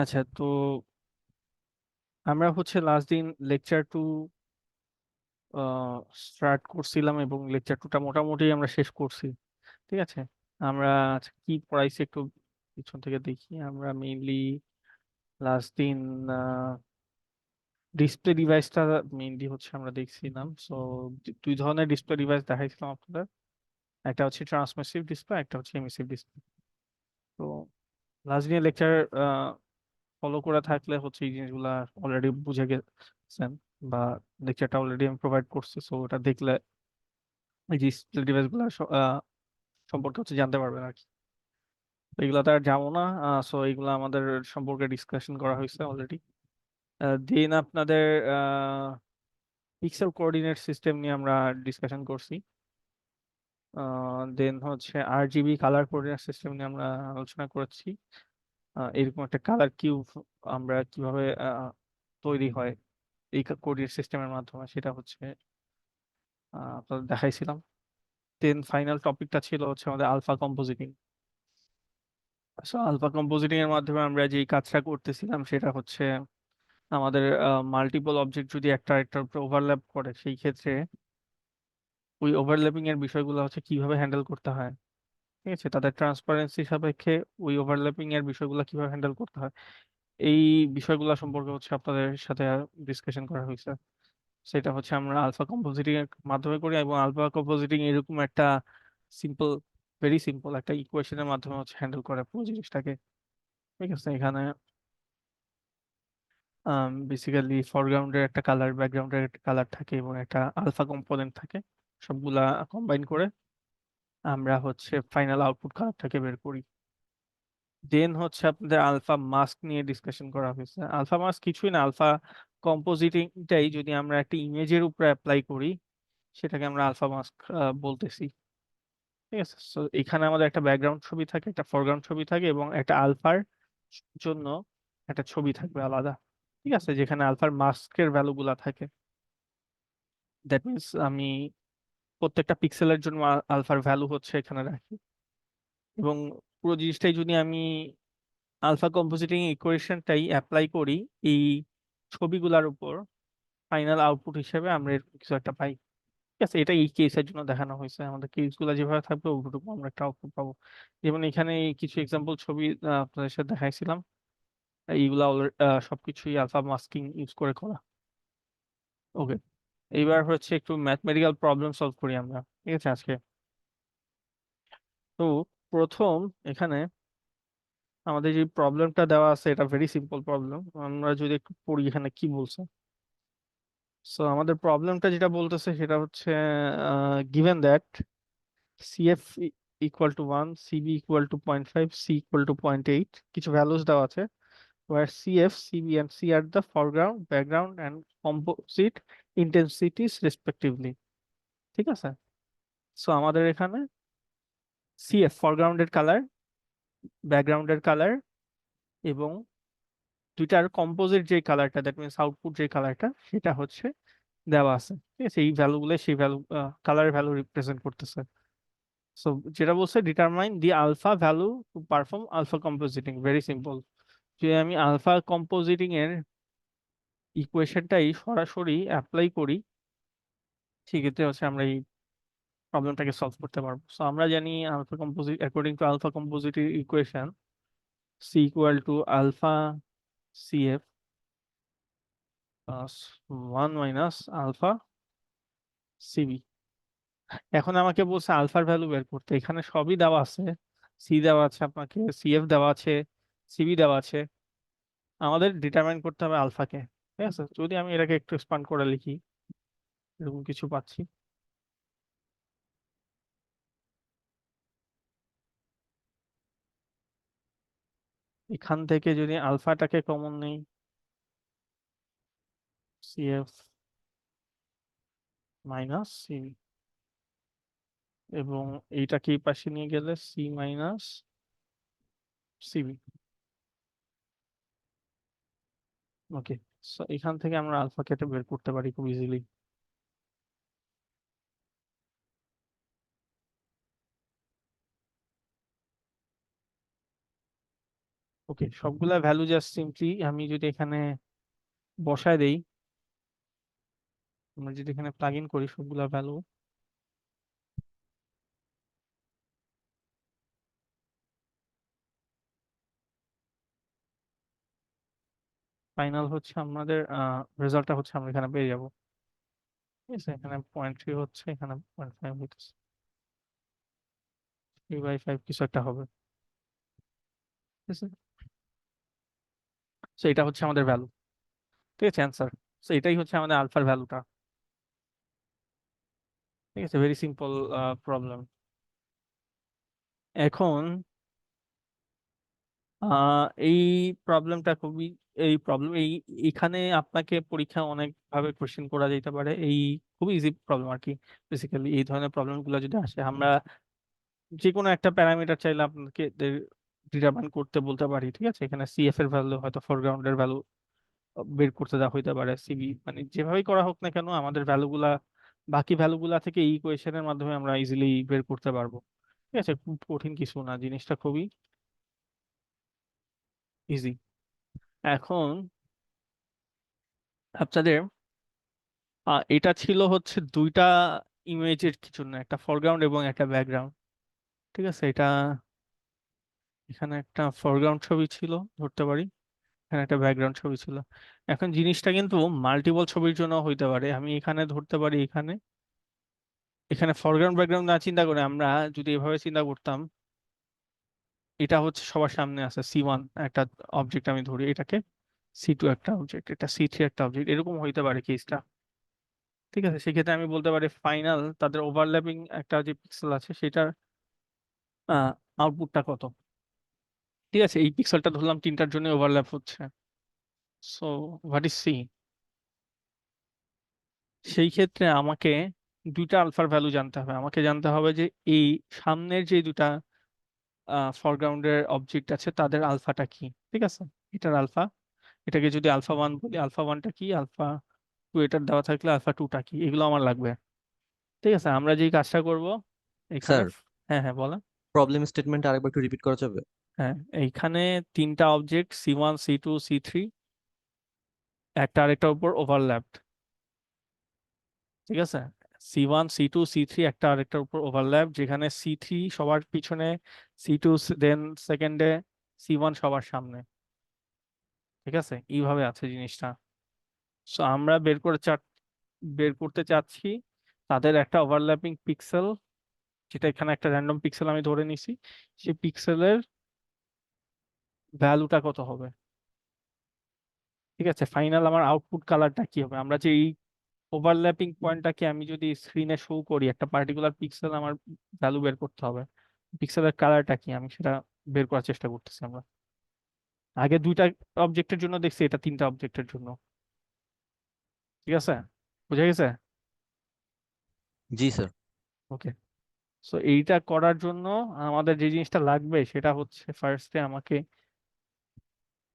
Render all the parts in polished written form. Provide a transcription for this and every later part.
আচ্ছা, তো আমরা হচ্ছে লাস্ট দিন লেকচার টু স্টার্ট করছিলাম এবং লেকচার টুটা মোটামুটি আমরা শেষ করছি। ঠিক আছে, আমরা আচ্ছা কি পড়াইছি একটু পিছন থেকে দেখি। আমরা মেইনলি লাস্ট দিন ডিসপ্লে ডিভাইসটা মেইনলি হচ্ছে আমরা দেখছিলাম। সো দুই ধরনের ডিসপ্লে ডিভাইস দেখাইছিলাম আপনাদের, একটা হচ্ছে ট্রান্সমিসিভ ডিসপ্লে, একটা হচ্ছে এমিসিভ ডিসপ্লে। তো লাস্ট দিনের লেকচার ফলো করে থাকলে হচ্ছে এই জিনিসগুলা অলরেডি বুঝে গেছেন, বা লেকচারটা অলরেডি আমি প্রোভাইড করছি। সো ওটা দেখলে এই ডিসপ্লে ডিভাইস গুলা সম্পর্কে হচ্ছে জানতে পারবেন আর কি। তো এগুলো তো আর যাবো না। সো এগুলো আমাদের সম্পর্কে ডিসকাশন করা হয়েছে অলরেডি। দেন আপনাদের পিক্সেল কোঅর্ডিনেট সিস্টেম নিয়ে আমরা ডিসকাশন করছি। দেন হচ্ছে RGB কালার কোঅর্ডিনেট সিস্টেম নিয়ে আমরা আলোচনা করেছি। এরকম একটা কালার কিউব আমরা কিভাবে তৈরি হয় এই কোঅর্ডিনেট সিস্টেমের মাধ্যমে, সেটা হচ্ছে আপনাদের দেখাইছিলাম। দেন ফাইনাল টপিকটা ছিল হচ্ছে আমাদের alpha compositing. So alpha compositing এর মাধ্যমে আমরা যে কাজটা করতেছিলাম সেটা হচ্ছে আমাদের মাল্টিপল অবজেক্ট যদি একটা একটার উপর ওভারল্যাপ করে, সেই ক্ষেত্রে ওই ওভারল্যাপিং এর বিষয়গুলো হচ্ছে কিভাবে হ্যান্ডেল করতে হয়। ঠিক আছে, তাদের ট্রান্সপারেন্সি সাপেক্ষে ওই ওভারল্যাপিং এর বিষয়গুলো কিভাবে হ্যান্ডেল করতে হয়, এই বিষয়গুলো সম্পর্কে হচ্ছে আপনাদের সাথে ডিসকাশন করা হয়েছে। সেটা হচ্ছে আমরা আলফা কম্পোজিটিং এর মাধ্যমে করি, এবং আলফা কম্পোজিটিং এরকম একটা সিম্পল, ভেরি সিম্পল একটা ইকুয়েশনের মাধ্যমে হচ্ছে হ্যান্ডেল করে পুরো জিনিসটাকে। ঠিক আছে, এখানে বেসিক্যালি ফরগ্রাউন্ডের একটা কালার, ব্যাকগ্রাউন্ডের একটা কালার থাকে এবং একটা আলফা কম্পোনেন্ট থাকে। সবগুলা কম্বাইন করে আমরা হচ্ছে ফাইনাল আউটপুট কালারটাকে বের করি। দেন হচ্ছে আপনাদের আলফা মাস্ক নিয়ে ডিসকাশন করা হয়েছে। আলফা মাস্ক কিছুই না, আলফা কম্পোজিটিংটাই যদি আমরা একটা ইমেজের উপরে অ্যাপ্লাই করি, সেটাকে আমরা আলফা মাস্ক বলতেছি। ঠিক আছে, তো এখানে আমাদের একটা ব্যাকগ্রাউন্ড ছবি থাকে, একটা ফরগ্রাউন্ড ছবি থাকে, এবং একটা আলফার জন্য একটা ছবি থাকবে আলাদা। ঠিক আছে, যেখানে আলফার মাস্কের ভ্যালু গুলা থাকে। দ্যাট মিনস আমি প্রত্যেকটা পিক্সেলের জন্য আলফার ভ্যালু হচ্ছে এখানে রাখি, এবং পুরো জিনিসটাই যদি আমি আলফা কম্পোজিটিং ইকুয়েশনটাই অ্যাপ্লাই করি এই ছবিগুলোর উপর, ফাইনাল আউটপুট হিসেবে আমরা এরকম কিছু একটা পাই। ঠিক আছে, এটা এই কেসের জন্য দেখানো হয়েছে। আমাদের কেসগুলো যেভাবে থাকবে ওটুকু আমরা একটা আউটপুট পাবো। যেমন এখানে এই কিছু এক্সাম্পল ছবি আপনাদের সাথে দেখাইছিলাম, এইগুলা সবকিছুই আলফা মাস্কিং ইউজ করে করা। ওকে, এইবার হচ্ছে একটু ম্যাথমেটিক্যাল প্রবলেম সলভ করি আমরা। ঠিক আছে আজকে। তো প্রথম এখানে আমাদের যে প্রবলেমটা দেওয়া আছে এটা ভেরি সিম্পল প্রবলেম। আমরা যদি একটু পড়ি এখানে কি বলছে। সো আমাদের প্রবলেমটা যেটা বলতেছে সেটা হচ্ছে given that CF equal to 1, CB equal to 0.5, C equal to 0.8, কিছু ভ্যালুস দেওয়া আছে, where CF, CB and C are the foreground, background and composite intensities respectively. ঠিক আছে, সো আমাদের এখানে CF ফরগ্রাউন্ডের কালার, ব্যাকগ্রাউন্ডের কালার, এবং দুইটার কম্পোজিট যে কালারটা, দ্যাট মিনস আউটপুট যে কালারটা, সেটা হচ্ছে দেওয়া আছে। ঠিক আছে, এই ভ্যালুগুলো সেই ভ্যালু, কালার ভ্যালু রিপ্রেজেন্ট করতেছে। সো যেটা বলছে determine the alpha value to perform alpha compositing, very simple. যদি আমি আলফা কম্পোজিটিং এর ইকুয়েশনটাই সরাসরি অ্যাপ্লাই করি, সেক্ষেত্রে হচ্ছে আমরা এই প্রবলেমটাকে সলভ করতে পারবো। সো আমরা জানি alpha composite, according to alpha composite equation, C equal to alpha CF plus 1 - alpha CB. এখন আমাকে বলছে আলফার ভ্যালু বের করতে, এখানে সবই দেওয়া আছে, সি দেওয়া আছে, আপনাকে সিএফ দেওয়া আছে, সিবি দেওয়া আছে। আমাদের ডিটারমাইন করতে হবে আলফাকে। ঠিক আছে, যদি আমি এটাকে একটু এক্সপান্ড করে লিখি, এরকম কিছু পাচ্ছি। এখান থেকে যদি আলফাটাকে কমন নেই, সিএফ মাইনাস সিবি, এবং এইটাকে এই পাশে নিয়ে গেলে সি মাইনাস সিবি। ওকে, সো এখান থেকে আমরা আলফা কেটে বের করতে পারি খুব ইজিলি। ওকে, সবগুলা ভ্যালু জাস্ট সিম্পলি আমি যদি এখানে বসায় দেই, আমরা যদি এখানে প্লাগ ইন করি সবগুলা ভ্যালু, ফাইনাল হচ্ছে আমাদের রেজাল্টটা হচ্ছে আমরা এখানে পেয়ে যাবো। ঠিক আছে, এখানে 0.3 হচ্ছে, এখানে 0.5 হইতেছে, 3/5 কিছু একটা হবে। ঠিক আছে, তো এটা হচ্ছে আমাদের ভ্যালু। ঠিক আছে, অ্যান্সার। তো এটাই হচ্ছে আমাদের আলফার ভ্যালুটা। ঠিক আছে, ভেরি সিম্পল প্রবলেম। এখন এই প্রবলেমটা খুবই, এখানে আপনাকে পরীক্ষা অনেক ভাবে কোশ্চেন করা যেতে পারে। এই খুবই ইজি প্রবলেম আর কি। বেসিক্যালি এই ধরনের প্রবলেম গুলো যদি আসে, আমরা যে কোনো একটা প্যারামিটার চাইলে আপনাকে ডিটারমাইন করতে বলতে পারি। ঠিক আছে, এখানে সিএফ এর ভ্যালু হয়তো ফোরগ্রাউন্ডের ভ্যালু বের করতে দেওয়া হইতে পারে, সিবি, মানে যেভাবেই করা হোক না কেন আমাদের ভ্যালুগুলা, বাকি ভ্যালুগুলা থেকে এই ইকুয়েশনের মাধ্যমে আমরা ইজিলি বের করতে পারবো। ঠিক আছে, খুব কঠিন কিছু না, জিনিসটা খুবই ইজি। এখন আপনাদের এটা ছিল হচ্ছে দুইটা ইমেজের জন্য, একটা ফরগ্রাউন্ড এবং একটা ব্যাকগ্রাউন্ড। ঠিক আছে, এটা এখানে একটা ফরগ্রাউন্ড ছবি ছিল ধরতে পারি, এখানে একটা ব্যাকগ্রাউন্ড ছবি ছিল। এখন জিনিসটা কিন্তু মাল্টিপল ছবির জন্য হইতে পারে। আমি এখানে ধরতে পারি, এখানে এখানে ফরগ্রাউন্ড ব্যাকগ্রাউন্ড না চিন্তা করে আমরা যদি এভাবে চিন্তা করতাম, এটা হচ্ছে সবার সামনে আছে C1 একটা অবজেক্ট, আমি ধরি এটাকে C2 একটা অবজেক্ট, এটা C3 একটা অবজেক্ট, এরকম হইতে পারে কেসটা। ঠিক আছে, সেক্ষেত্রে আমি বলতে পারি ফাইনাল তাদের ওভারল্যাপিং একটা যে পিক্সেল আছে সেটার আউটপুটটা কত। ঠিক আছে, এই পিক্সেলটা ধরলাম তিনটার জন্য ওভারল্যাপ হচ্ছে। So what is C? সেই ক্ষেত্রে আমাকে দুইটা আলফার ভ্যালু জানতে হবে। আমাকে জানতে হবে যে এই সামনের যে দুটা ফরগ্রাউন্ডের অবজেক্ট আছে তাদের আলফাটা কি। ঠিক আছে, এটার আলফা, এটাকে যদি আলফা 1 বলি, আলফা 1টা কি, আলফা 2 এটার দেওয়া থাকলে আলফা 2টা কি, এগুলো আমার লাগবে। ঠিক আছে, আমরা যেই কাজটা করব এখানে, স্যার, হ্যাঁ হ্যাঁ বলেন। প্রবলেম স্টেটমেন্ট আরেকবার একটু রিপিট করা যাবে? হ্যাঁ, এইখানে তিনটা অবজেক্ট C1 C2 C3 একটা আরেকটার উপর ওভারল্যাপড। ঠিক আছে, C1 C2 C3 একটা আরেকটার উপর ওভারল্যাপ, যেখানে C3 সবার পিছনে, C2 দেন সেকেন্ডে, C1 সবার সামনে। ঠিক আছে, এইভাবে আছে জিনিসটা। সো আমরা বের করতে চাচ্ছি তাদের একটা ওভারল্যাপিং পিক্সেল, যেটা এখানে একটা র্যান্ডম পিক্সেল আমি ধরে নিছি, সেই পিক্সেলের ভ্যালুটা কত হবে। ঠিক আছে, ফাইনাল আমার আউটপুট কালারটা কি হবে। আমরা যে এই ওভারল্যাপিং পয়েন্টটাকে আমি যদি স্ক্রিনে শো করি, একটা পার্টিকুলার পিক্সেল আমার ভ্যালু বের করতে হবে, পিক্সেলের কালারটা কি আমি সেটা বের করার চেষ্টা করতেছি আমরা। আগে দুইটা অবজেক্টের জন্য দেখছি, এটা তিনটা অবজেক্টের জন্য। ঠিক আছে, বুঝা গেছে? জি স্যার। ওকে, সো এইটা করার জন্য আমাদের যে জিনিসটা লাগবে সেটা হচ্ছে ফার্স্টে আমাকে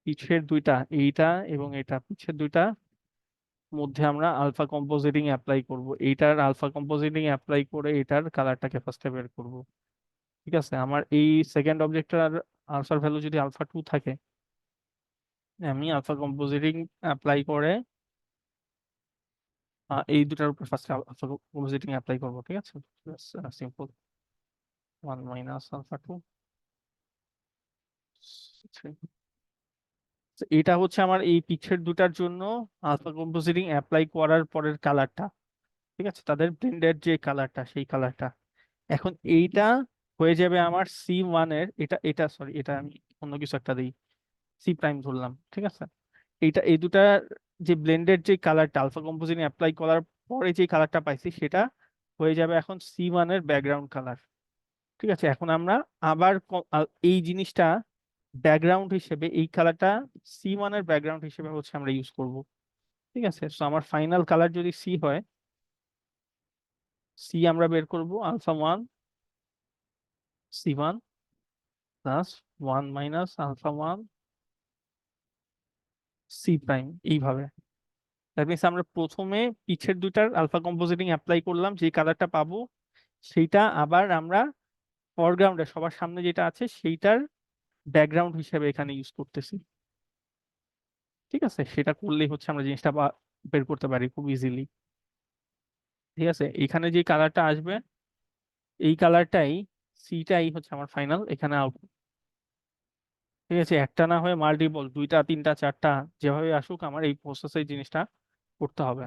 পিছের দুইটা, এইটা এবং এটা, পিছের দুইটা মধ্যে আমরা আলফা কম্পোজিটিং অ্যাপ্লাই করব। এইটার আলফা কম্পোজিটিং অ্যাপ্লাই করে এটার কালারটাকে ফার্স্টে বের করব। ঠিক আছে, আমার এই সেকেন্ড অবজেক্টটার আনসার ভ্যালু যদি আলফা 2 থাকে, আমি আলফা কম্পোজিটিং অ্যাপ্লাই করে এই দুটার উপর ফার্স্ট আলফা কম্পোজিটিং অ্যাপ্লাই করবো। ঠিক আছে, সিম্পল, 1 - আলফা 2 এটা হচ্ছে আমার এই পিছের দুটার জন্য আলফা কম্পোজিটিং অ্যাপ্লাই করার পরের কালারটা। ঠিক আছে, তাদের ব্লেন্ডেড যে কালারটা সেই কালারটা। এখন এইটা হয়ে যাবে আমার C1 এর, এটা এটা সরি, এটা আমি অন্য কিছু একটা দিই, C' ধরলাম। ঠিক আছে, এই দুটা যে ব্লেন্ডেড যে কালারটা আলফা কম্পোজিশন অ্যাপ্লাই করার পরে যে কালারটা পাইছি সেটা হয়ে যাবে এখন C1 এর ব্যাকগ্রাউন্ড কালার। ঠিক আছে, এখন আমরা আবার এই জিনিসটা ব্যাকগ্রাউন্ড হিসেবে, এই কালারটা C1 এর ব্যাকগ্রাউন্ড হিসেবে হচ্ছে আমরা ইউজ করব। ঠিক আছে, তো আমার ফাইনাল কালার যদি সি হয়, সি আমরা বের করব alpha 1 C1 plus 1 - alpha 1 C', এইভাবে। দ্যাট মিনস আমরা প্রথমে পিছের দুইটার আলফা কম্পোজিটিং অ্যাপ্লাই করলাম, যে কালারটা পাবো সেইটা আবার আমরা ফরগ্রাউন্ডে সবার সামনে যেটা আছে সেইটার ব্যাকগ্রাউন্ড হিসেবে এখানে ইউজ করতেছি। ঠিক আছে, সেটা করলেই হচ্ছে আমরা জিনিসটা বের করতে পারি খুব ইজিলি। ঠিক আছে, এখানে যে কালারটা আসবে এই কালারটাই, সিটাই হচ্ছে আমার ফাইনাল এখানে আউটপুট। ঠিক আছে, একটা না হয়ে মাল্টিপল, দুইটা তিনটা চারটা, যেভাবে আসুক আমার এই প্রসেসে জিনিসটা করতে হবে।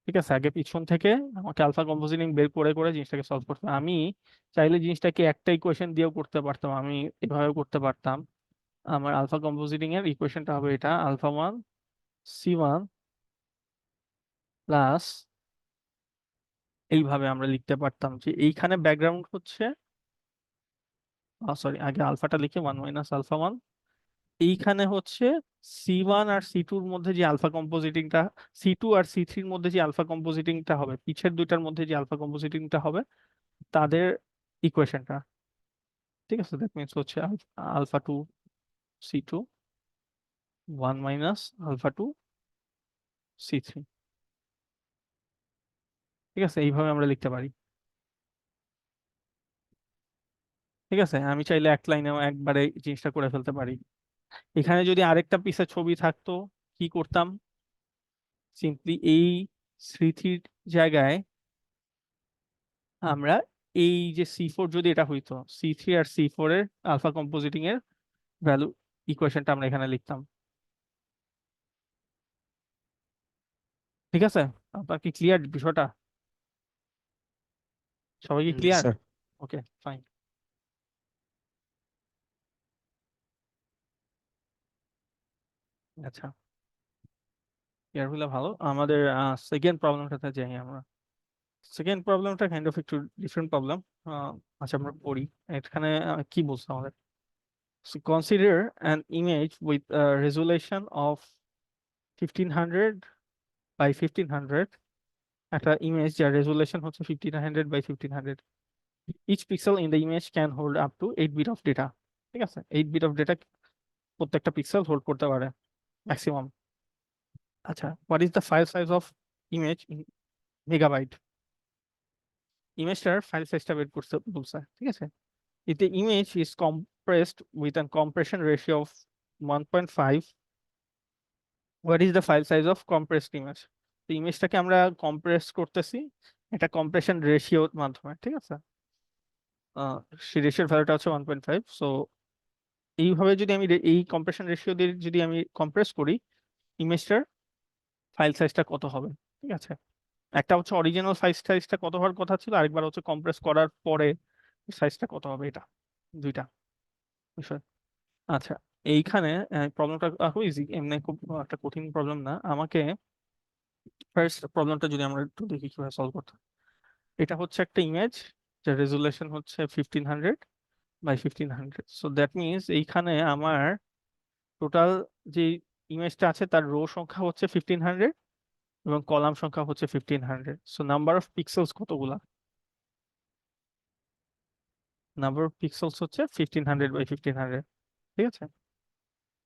ঠিক আছে, আগে পিছন থেকে আমাকে আলফা কম্পোজিটিং বের করে করে জিনিসটাকে সলভ করতে হবে। আমি চাইলে জিনিসটাকে একটা ইকুয়েশন দিয়েও করতে পারতাম, আমি এভাবে করতে পারতাম। আমার আলফা কম্পোজিটিং এর ইকুয়েশনটা হবে এটা, α1 C1 প্লাস, এইভাবে আমরা লিখতে পারতাম যে এইখানে ব্যাকগ্রাউন্ড হচ্ছে, সরি আগে আলফাটা লিখে 1 - α1, এইখানে হচ্ছে C1 আর C2-র মধ্যে যে আলফা কম্পোজিটিংটা, C2 আর C3-র মধ্যে যে আলফা কম্পোজিটিংটা হবে, পিছের দুইটার মধ্যে যে আলফা কম্পোজিটিংটা হবে তাদের ইকুয়েশনটা। ঠিক আছে, দ্যাট মিনস হচ্ছে α2 C2 1 - α2 C3। ঠিক আছে, এইভাবে আমরা লিখতে পারি। ঠিক আছে, আমি চাইলে এক লাইনেও একবারে জিনিসটা করে ফেলতে পারি। এখানে যদি আরেকটা পিসের ছবি থাকতো কি করতাম, সিম্পলি এই স্মৃতির জায়গায় আমরা এই যে C4 যদি এটা হইতো, C3 আর C4 এর আলফা কম্পোজিটিং এর ভ্যালু ইকুয়েশনটা আমরা এখানে লিখতাম। ঠিক আছে, আপনার কি ক্লিয়ার বিষয়টা? সবাই কি ক্লিয়ার? স্যার। ওকে, ফাইন। আচ্ছা, ক্লিয়ার হলে ভালো। আমাদের সেকেন্ড প্রবলেমটাতে যাই আমরা। সেকেন্ড প্রবলেমটা কাইন্ড অফ একটু ডিফারেন্ট প্রবলেম। আচ্ছা, আমরা পড়ি। এখানে কি বলছে আমাদের? So consider an image with a resolution of 1500 by 1500, একটা ইমেজ যার রেজুলেশন হচ্ছে 1500 by 1500। Each pixel in the image can hold up to 8 bit of data. ঠিক আছে, 8 বিট অফ ডেটা প্রত্যেকটা পিক্সেল হোল্ড করতে পারে ম্যাক্সিমাম। আচ্ছা, what is the file size of image in megabyte? ইমেজটার ফাইল সাইজটা বের করতে বলছে। ঠিক আছে, if the image is compressed with a compression ratio of 1.5, what is the file size of compressed image? তো ইমেজটাকে আমরা কম্প্রেস করতেছি একটা কম্প্রেশন রেশিওর মাধ্যমে। ঠিক আছে, সেই রেশিওর ভ্যালুটা হচ্ছে 1.5। সো এইভাবে যদি আমি এই কম্প্রেশন রেশিও দিয়ে যদি আমি কম্প্রেস করি, ইমেজটার ফাইল সাইজটা কত হবে? ঠিক আছে, একটা হচ্ছে অরিজিনাল সাইজটা কত হওয়ার কথা ছিল, আরেকবার হচ্ছে কম্প্রেস করার পরে সাইজটা কত হবে, এটা দুইটা বিষয়। আচ্ছা, এইখানে প্রবলেমটা খুব ইজি, এমনি খুব একটা কঠিন প্রবলেম না। আমাকে ফার্স্ট প্রবলেমটা যদি আমরা একটু দেখি কিভাবে সলভ করতে হয়। এটা হচ্ছে একটা ইমেজ যার রেজুলেশন হচ্ছে 1500 বাই 1500। সো দ্যাট মিনস এইখানে আমার টোটাল যে ইমেজটা আছে তার রো সংখ্যা হচ্ছে 1500 এবং কলাম সংখ্যা হচ্ছে 1500। সো নাম্বার অফ পিক্সেলস কতগুলা? নাম্বার অফ পিক্সেলস হচ্ছে 1500 বাই 1500। ঠিক আছে,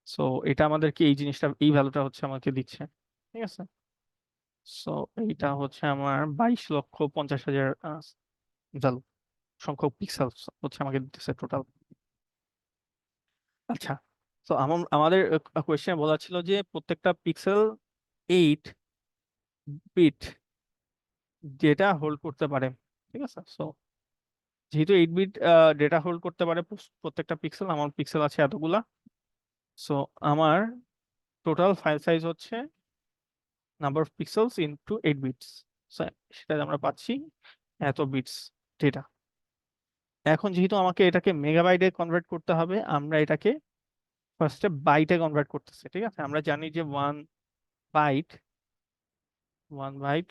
সো এটা আমাদেরকে এই জিনিসটা, এই ভ্যালুটা হচ্ছে আমাকে দিচ্ছে। ঠিক আছে, সো এইটা হচ্ছে আমার 22,50,000 ভ্যালু, সংখ্যক পিক্সেল হচ্ছে আমাকে দিতেছে টোটাল। আচ্ছা, তো আমাদের কোয়েশ্চেন বলা ছিল যে প্রত্যেকটা পিক্সেল 8 বিট ডেটা হোল্ড করতে পারে। ঠিক আছে, সো যেহেতু 8 বিট ডেটা হোল্ড করতে পারে প্রত্যেকটা পিক্সেল, আমার পিক্সেল আছে এতগুলা। সো আমার টোটাল ফাইল সাইজ হচ্ছে number of pixels into 8 bits, সেটা আমরা পাচ্ছি এত বিটস ডেটা। এখন যেহেতু আমাকে এটাকে মেগাবাইটে কনভার্ট করতে হবে, আমরা এটাকে ফার্স্টে বাইটে কনভার্ট করতেছি। ঠিক আছে, আমরা জানি যে byte 1 byte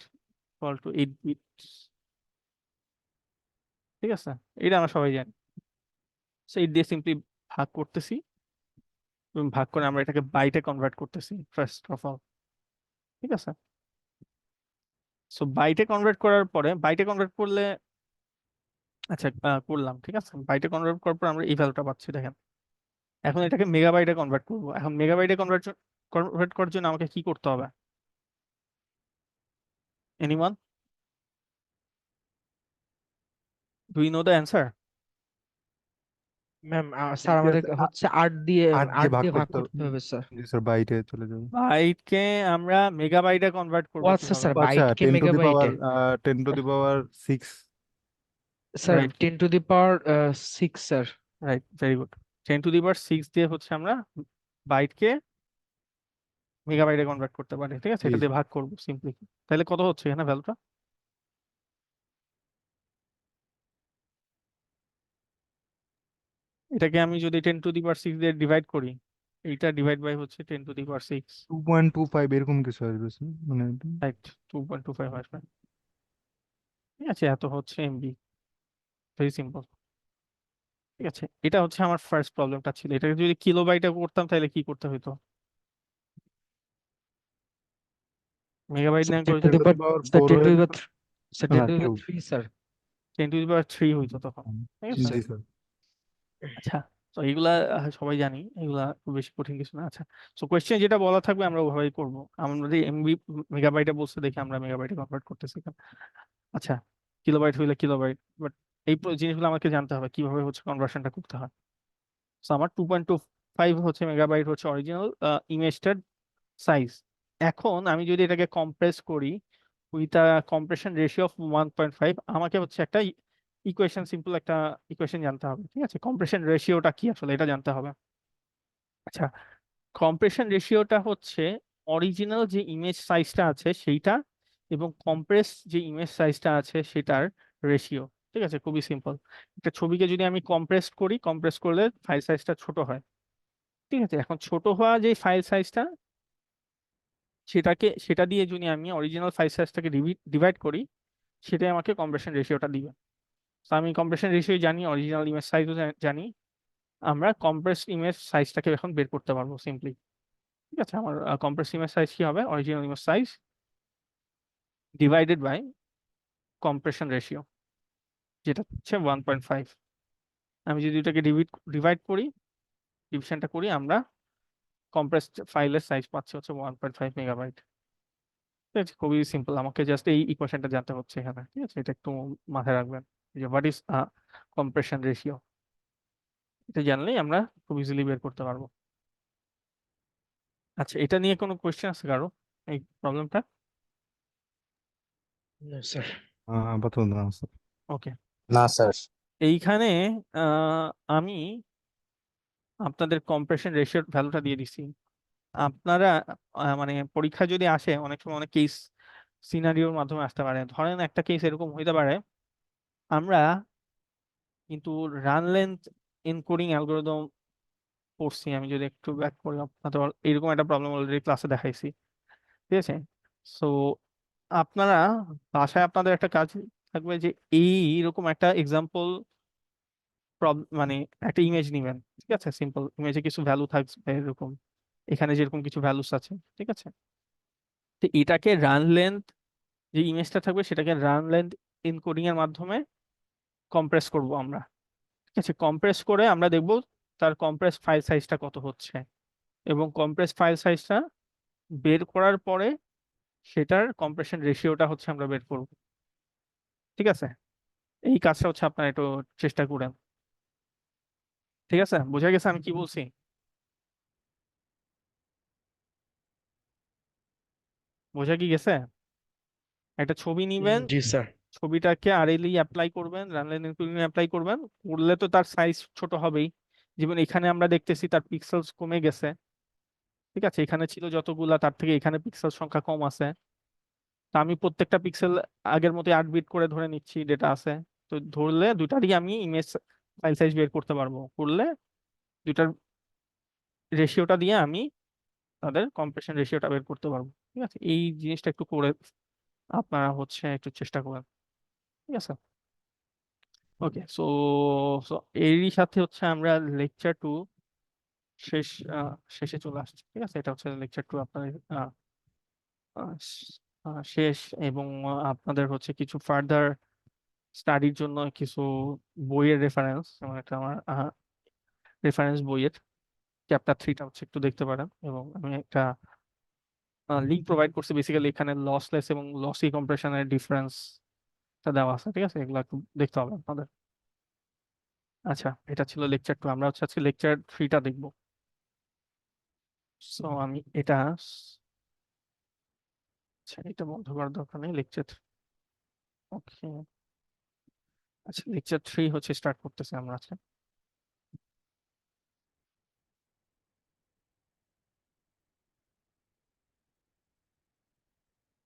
equal to 8 bit. ঠিক আছে, এটা আমরা সবাই জানি। সেই দিয়ে সিম্পলি ভাগ করতেছি, এবং ভাগ করে আমরা এটাকে বাইটে কনভার্ট করতেছি ফার্স্ট অফ অল। ঠিক আছে, সো বাইটে কনভার্ট করার পরে, বাইটে কনভার্ট করলে, আচ্ছা করলাম। ঠিক আছে, বাইটে কনভার্ট করার পর আমরা এই ভ্যালুটা পাচ্ছি, দেখেন। এখন এটাকে মেগাবাইটে কনভার্ট করবো। এখন মেগাবাইটে কনভার্ট কনভার্ট করার জন্য আমাকে কি করতে হবে? Anyone, do you know the answer? Ma'am sir আমাদের হচ্ছে 8 দিয়ে 8 ভাগ দিয়ে ভাগ করতে হবে। করতে হবে স্যার। জি স্যার, বাইটে চলে যাবে। বাইটকে আমরা মেগাবাইটে কনভার্ট ও করবো আচ্ছা কিভাবে? স্যার, আচ্ছা, বাইটকে 10 টু দি পাওয়ার মেগাবাইটে। 6। Sir right 10 to the power 6 sir. Right, very good. 10⁶ দিয়ে হচ্ছে আমরা বাইটকে মেগাবাইটে কনভার্ট করতে পারি, ঠিক আছে? জি এটা দিয়ে স্যার। ভাগ করবো সিম্পলি। তাহলে কত হচ্ছে এখানে ভ্যালুটা? এটাকে আমি যদি 10⁶ দিয়ে ডিভাইড করি, এইটা ডিভাইড বাই হচ্ছে 10⁶, 2.25 এরকম কিছু আসবে স্যার, মানে রাইট, 2.25 আসবে। ঠিক আছে, এত হচ্ছে এমবি, ভেরি সিম্পল। ঠিক আছে, এটা হচ্ছে আমার ফার্স্ট প্রবলেমটা ছিল। এটাকে যদি কিলোবাইটে করতাম তাহলে কি করতে হতো? মেগাবাইট না করে 10 to the 10 to the power power sir 4 10 to হয়ে দি যেত। পাওয়ার স্যার না 10 to the power cube. 3 sir. 10⁻³ হইতো তখন, ঠিক জি আছে? স্যার। জি স্যার। আচ্ছা, তো এগুলা সবাই জানি, এগুলা খুব বেশি কঠিন কিছু না। আচ্ছা, তো কোয়েশ্চেন যেটা বলা থাকবে আমরা ওভাবেই করবো। আমরা যদি এমবি মেগাবাইটে বলছে দেখি আমরা মেগাবাইটে কনভার্ট করতেছি কেন। আচ্ছা, কিলোবাইট হইলে কিলোবাইট, বাট এই জিনিসগুলো আমাকে জানতে হবে কিভাবে হচ্ছে কনভার্সনটা করতে হয়। তো আমার 2.25 হচ্ছে মেগাবাইট হচ্ছে অরিজিনাল ইমেজটার সাইজ। এখন আমি যদি এটাকে কম্প্রেস করি উইথ কম্প্রেশন রেশিও অফ 1.5, আমাকে হচ্ছে একটা ইকুয়েশন, সিম্পল একটা ইকুয়েশন জানতে হবে। ঠিক আছে, কম্প্রেশন রেশিওটা কি আসলে এটা জানতে হবে। আচ্ছা, কম্প্রেশন রেশিওটা হচ্ছে অরিজিনাল যে ইমেজ সাইজটা আছে সেইটা এবং কম্প্রেস যে ইমেজ সাইজটা আছে সেটার রেশিও। ঠিক আছে, খুবই সিম্পল। একটা ছবিকে যদি আমি কম্প্রেস করি, কম্প্রেস করলে ফাইল সাইজটা ছোট হয়। ঠিক আছে, এখন ছোট হওয়া যে ফাইল সাইজটা, সেটা দিয়ে যদি আমি অরিজিনাল ফাইল সাইজটাকে ডিভাইড করি, সেটাই আমাকে কম্প্রেশন রেশিওটা দিবে। তো আমি কম্প্রেশন রেশিও জানি, অরিজিনাল ইমেজ সাইজও জানি। আমরা কম্প্রেস ইমেজ সাইজটাকে এখন বের করতে পারবো সিম্পলি। ঠিক আছে, আমার কম্প্রেস ইমেজ সাইজ কি হবে? Original image size divided by compression ratio, যেটা হচ্ছে 1.5। আমি যদি এটাকে ডিভাইড করি, ডিভিশনটা করি, আমরা কম্প্রেসড ফাইলের সাইজ পাচ্ছি হচ্ছে 1.5 মেগাবাইট। ঠিক আছে, খুবই সিম্পল। আমাকে জাস্ট এই ইকুয়েশনটা জানতে হচ্ছে এখানে। ঠিক আছে, এটা একটু মাথায় রাখবেন যে হোয়াট ইজ কম্প্রেশন রেশিও। এটা জানলেই আমরা খুব ইজিলি বের করতে পারবো। আচ্ছা, এটা নিয়ে কোনো কোয়েশ্চেন আছে কারো, এই প্রবলেমটা? স্যার আপাতত না স্যার। ওকে, না স্যার। এইখানে আমি আপনাদের কম্প্রেশন রেশিওর ভ্যালুটা দিয়ে দিছি। আপনারা মানে পরীক্ষা যদি আসে, অনেক সময় অনেক কেস সিনারিওর মাধ্যমে আসতে পারে। ধরেন একটা কেস এরকম হইতে পারে, আমরা কিন্তু রান লেন্থ এনকোডিং অ্যালগোরিদম পড়ছি। আমি যদি একটু ব্যাক করি, আপনাদের এরকম একটা প্রবলেম অলরেডি ক্লাসে দেখাইছি। ঠিক আছে, সো আপনারা বাসায় আপনাদের একটা কাজ থাকবে যে এইরকম একটা এক্সাম্পল, মানে একটা ইমেজ নিবেন। ঠিক আছে, সিম্পল ইমেজে কিছু ভ্যালু থাকবে এরকম, এখানে যেরকম কিছু ভ্যালুস আছে। ঠিক আছে, তো এটাকে রান লেন্থ, যে ইমেজটা থাকবে সেটাকে রান লেন্থ এনকোডিং এর মাধ্যমে কম্প্রেস করব আমরা। ঠিক আছে, কম্প্রেস করে আমরা দেখব তার কম্প্রেস ফাইল সাইজটা কত হচ্ছে, এবং কম্প্রেস ফাইল সাইজটা বের করার পরে সেটার কম্প্রেশন রেশিওটা হচ্ছে আমরা বের করব। ঠিক আছে, এই কাজটা হচ্ছে আপনারা একটু চেষ্টা করেন। ঠিক আছে, বোঝা গেছে আমি কি বলছি? বোঝা কি গেছে? একটা ছবি নিবেন, জি স্যার। ছবিটাকে আরএলই অ্যাপ্লাই করবেন, রানলাইন এনকোডিং অ্যাপ্লাই করবেন, করলে তো তার সাইজ ছোট হবেই। যেমন এখানে আমরা দেখতেছি তার পিক্সেলস কমে গেছে। ঠিক আছে, এখানে ছিল যতগুলা তার থেকে এখানে পিক্সেল সংখ্যা কম আছে। তো আমি প্রত্যেকটা পিক্সেল আগের মতো 8 বিট করে ধরে নিচ্ছি, ডেটা আছে। তো ধরলে দুটারই আমি ইমেজ ফাইল সাইজ বের করতে পারবো। করলে দুটার রেশিওটা দিয়ে আমি তাদের কম্প্রেশন রেশিওটা বের করতে পারবো। ঠিক আছে, এই জিনিসটা একটু করে আপনারা হচ্ছে একটু চেষ্টা করেন। ঠিক আছে, ওকে। সো সো এরই সাথে হচ্ছে আমরা লেকচার 2 শেষ শেষে চলে আসছি। ঠিক আছে, এটা হচ্ছে লেকচার 2 আপনাদের আহ, শেষ। এবং আপনাদের হচ্ছে কিছু ফার্দার স্টাডির জন্য কিছু বইয়ের রেফারেন্স, যেমন একটা আমার রেফারেন্স বইয়ের চ্যাপ্টার 3টা হচ্ছে একটু দেখতে পারেন। এবং আমি একটা লিঙ্ক প্রোভাইড করছি, বেসিক্যালি এখানে লসলেস এবং লসি কম্প্রেশনের ডিফারেন্সটা দেওয়া আছে। ঠিক আছে, এগুলো একটু দেখতে হবে আপনাদের। আচ্ছা, এটা ছিল লেকচার 2। আমরা হচ্ছে আজকে লেকচার 3টা দেখবো। সো আমি এটা আচ্ছা, এটা বন্ধ করার দরকার নেই। লেকচার ওকে, আচ্ছা লেকচার 3 হচ্ছে স্টার্ট করতেছি আমরা আজকে।